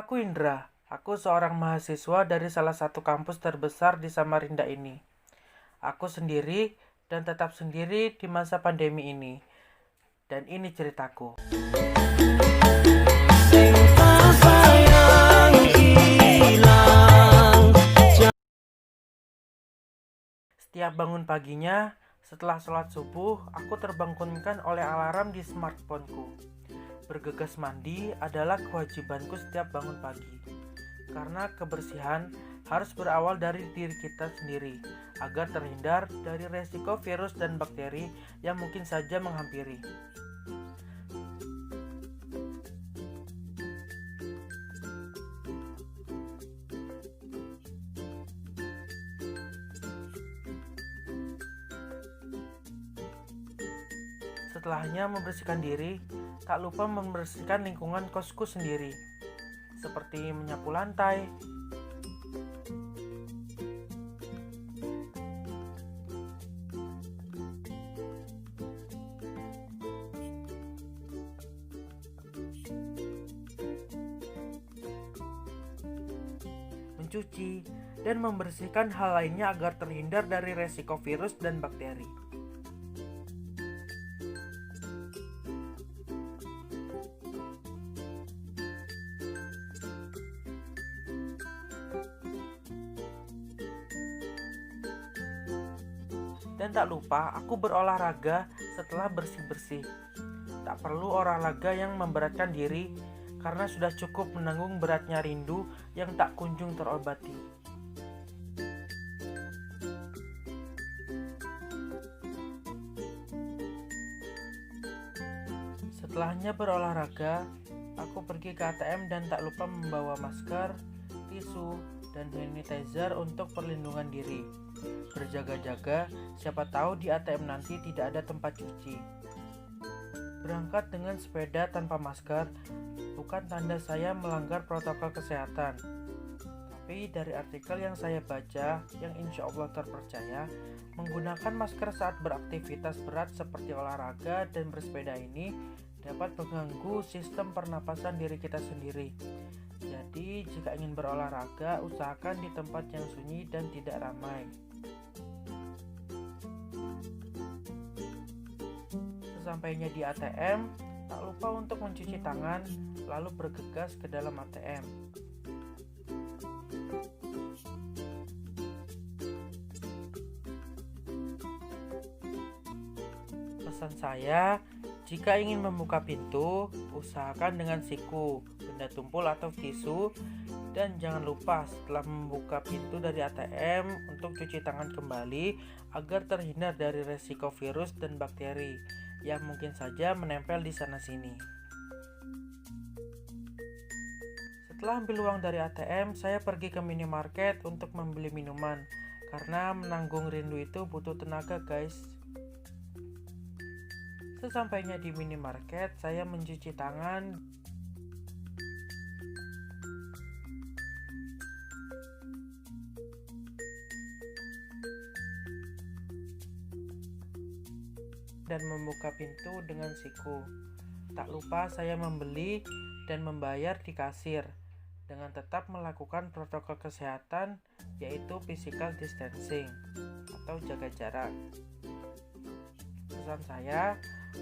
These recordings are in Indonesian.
Namaku Indra. Aku seorang mahasiswa dari salah satu kampus terbesar di Samarinda ini. Aku sendiri dan tetap sendiri di masa pandemi ini. Dan ini ceritaku. Setiap bangun paginya, setelah sholat subuh, aku terbangunkan oleh alarm di smartphoneku. Bergegas mandi adalah kewajibanku setiap bangun pagi. Karena kebersihan harus berawal dari diri kita sendiri, agar terhindar dari resiko virus dan bakteri yang mungkin saja menghampiri. Setelahnya membersihkan diri, tak lupa membersihkan lingkungan kosku sendiri, seperti menyapu lantai, mencuci, dan membersihkan hal lainnya agar terhindar dari resiko virus dan bakteri. Dan tak lupa aku berolahraga setelah bersih-bersih. Tak perlu olahraga yang memberatkan diri karena sudah cukup menanggung beratnya rindu yang tak kunjung terobati. Setelahnya berolahraga, aku pergi ke ATM dan tak lupa membawa masker, tisu, dan sanitizer untuk perlindungan diri. Berjaga-jaga, siapa tahu di ATM nanti tidak ada tempat cuci. Berangkat dengan sepeda tanpa masker bukan tanda saya melanggar protokol kesehatan. Tapi dari artikel yang saya baca, yang insya Allah terpercaya, menggunakan masker saat beraktivitas berat seperti olahraga dan bersepeda ini dapat mengganggu sistem pernapasan diri kita sendiri. Jadi, jika ingin berolahraga, usahakan di tempat yang sunyi dan tidak ramai. Sesampainya di ATM, tak lupa untuk mencuci tangan, lalu bergegas ke dalam ATM. Pesan saya, jika ingin membuka pintu, usahakan dengan siku, benda tumpul atau tisu, dan jangan lupa setelah membuka pintu dari ATM untuk cuci tangan kembali agar terhindar dari resiko virus dan bakteri yang mungkin saja menempel di sana-sini. Setelah ambil uang dari ATM, saya pergi ke minimarket untuk membeli minuman karena menanggung rindu itu butuh tenaga, guys. Sesampainya di minimarket, saya mencuci tangan dan membuka pintu dengan siku. Tak lupa saya membeli dan membayar di kasir dengan tetap melakukan protokol kesehatan, yaitu physical distancing atau jaga jarak. Pesan saya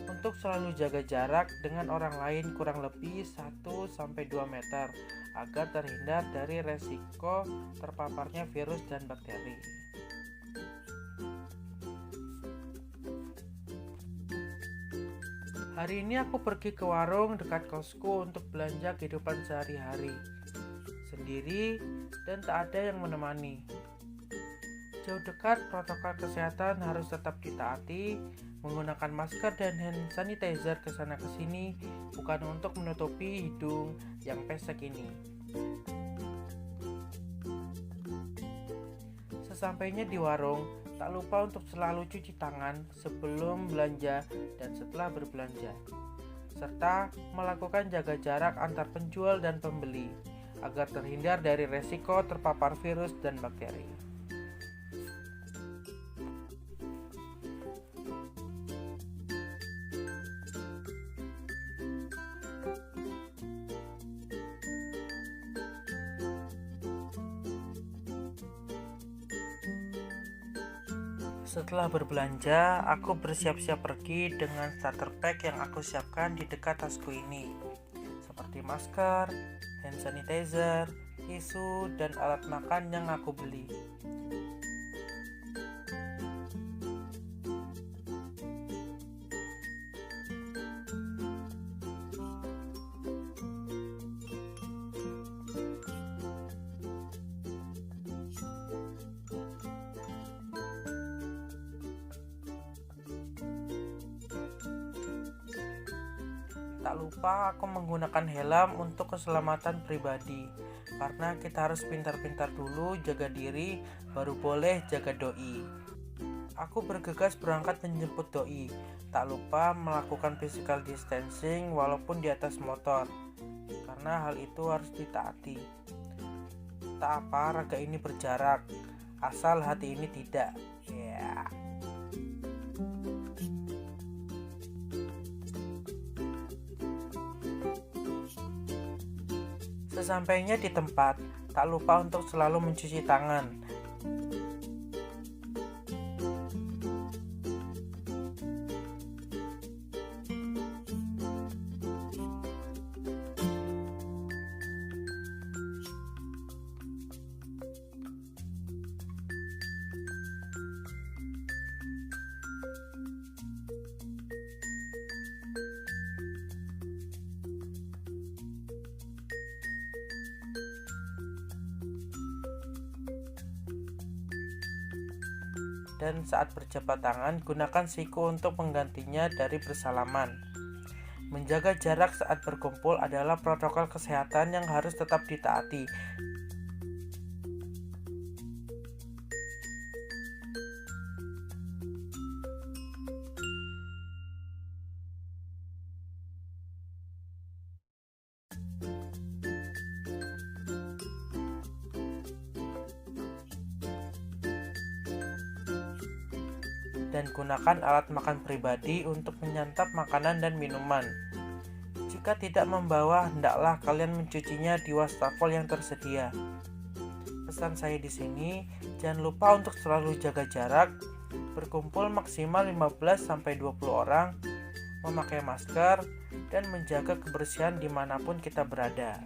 untuk selalu jaga jarak dengan orang lain kurang lebih 1-2 meter agar terhindar dari resiko terpaparnya virus dan bakteri. Hari ini aku pergi ke warung dekat kosku untuk belanja kehidupan sehari-hari sendiri dan tak ada yang menemani. Jauh dekat, protokol kesehatan harus tetap ditaati, menggunakan masker dan hand sanitizer kesana kesini bukan untuk menutupi hidung yang pesek ini. Sesampainya di warung, tak lupa untuk selalu cuci tangan sebelum belanja dan setelah berbelanja, serta melakukan jaga jarak antar penjual dan pembeli agar terhindar dari resiko terpapar virus dan bakteri. Setelah berbelanja, aku bersiap-siap pergi dengan starter pack yang aku siapkan di dekat tasku ini, seperti masker, hand sanitizer, tisu, dan alat makan yang aku beli. Tak lupa aku menggunakan helm untuk keselamatan pribadi, karena kita harus pintar-pintar dulu jaga diri, baru boleh jaga doi. Aku bergegas berangkat menjemput doi, tak lupa melakukan physical distancing walaupun di atas motor, karena hal itu harus ditaati. Tak apa raga ini berjarak, asal hati ini tidak. Ya. Sesampainya di tempat, tak lupa untuk selalu mencuci tangan. Dan saat berjabat tangan, gunakan siku untuk menggantinya dari bersalaman. Menjaga jarak saat berkumpul adalah protokol kesehatan yang harus tetap ditaati. Dan gunakan alat makan pribadi untuk menyantap makanan dan minuman. Jika tidak membawa, hendaklah kalian mencucinya di wastafel yang tersedia. Pesan saya di sini, jangan lupa untuk selalu jaga jarak, berkumpul maksimal 15-20 orang, memakai masker, dan menjaga kebersihan dimanapun kita berada.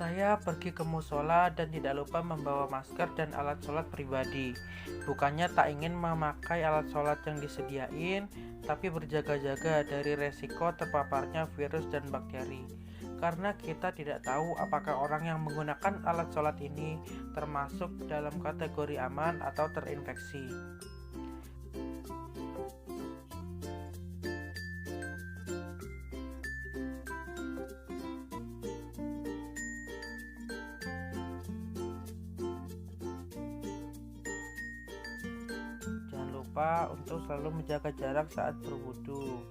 Saya pergi ke musola dan tidak lupa membawa masker dan alat sholat pribadi. Bukannya tak ingin memakai alat sholat yang disediain, tapi berjaga-jaga dari resiko terpaparnya virus dan bakteri. Karena kita tidak tahu apakah orang yang menggunakan alat sholat ini termasuk dalam kategori aman atau terinfeksi. Jangan lupa untuk selalu menjaga jarak saat berwudu.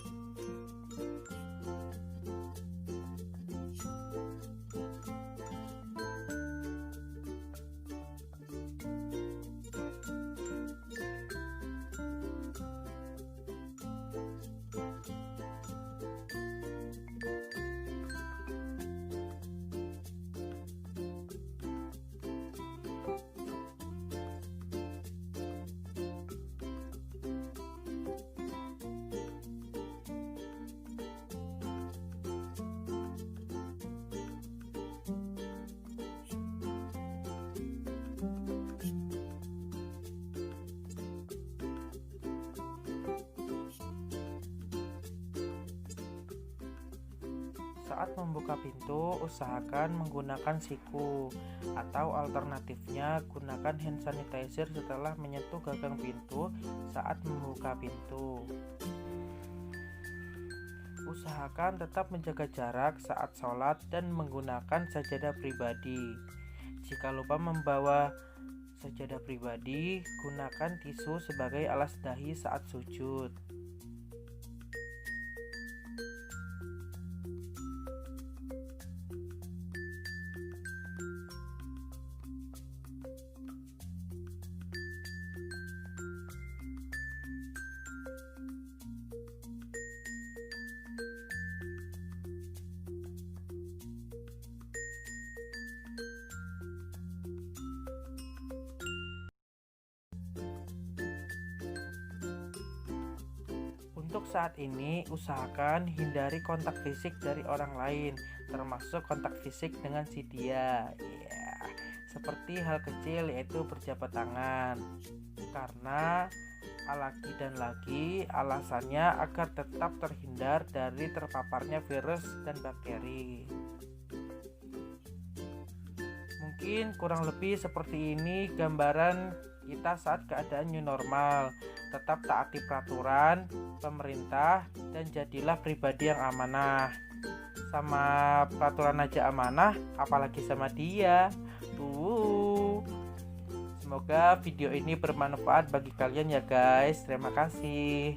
Saat membuka pintu, usahakan menggunakan siku, atau alternatifnya gunakan hand sanitizer setelah menyentuh gagang pintu saat membuka pintu. Usahakan tetap menjaga jarak saat sholat dan menggunakan sajadah pribadi. Jika lupa membawa sajadah pribadi, gunakan tisu sebagai alas dahi saat sujud. Untuk saat ini, usahakan hindari kontak fisik dari orang lain, termasuk kontak fisik dengan si dia. Ya, seperti hal kecil yaitu berjabat tangan. Karena lagi alasannya agar tetap terhindar dari terpaparnya virus dan bakteri. Mungkin kurang lebih seperti ini gambaran kita saat keadaan new normal. Tetap taati peraturan pemerintah dan jadilah pribadi yang amanah. Sama peraturan aja amanah, apalagi sama dia. Semoga video ini bermanfaat bagi kalian ya guys. Terima kasih.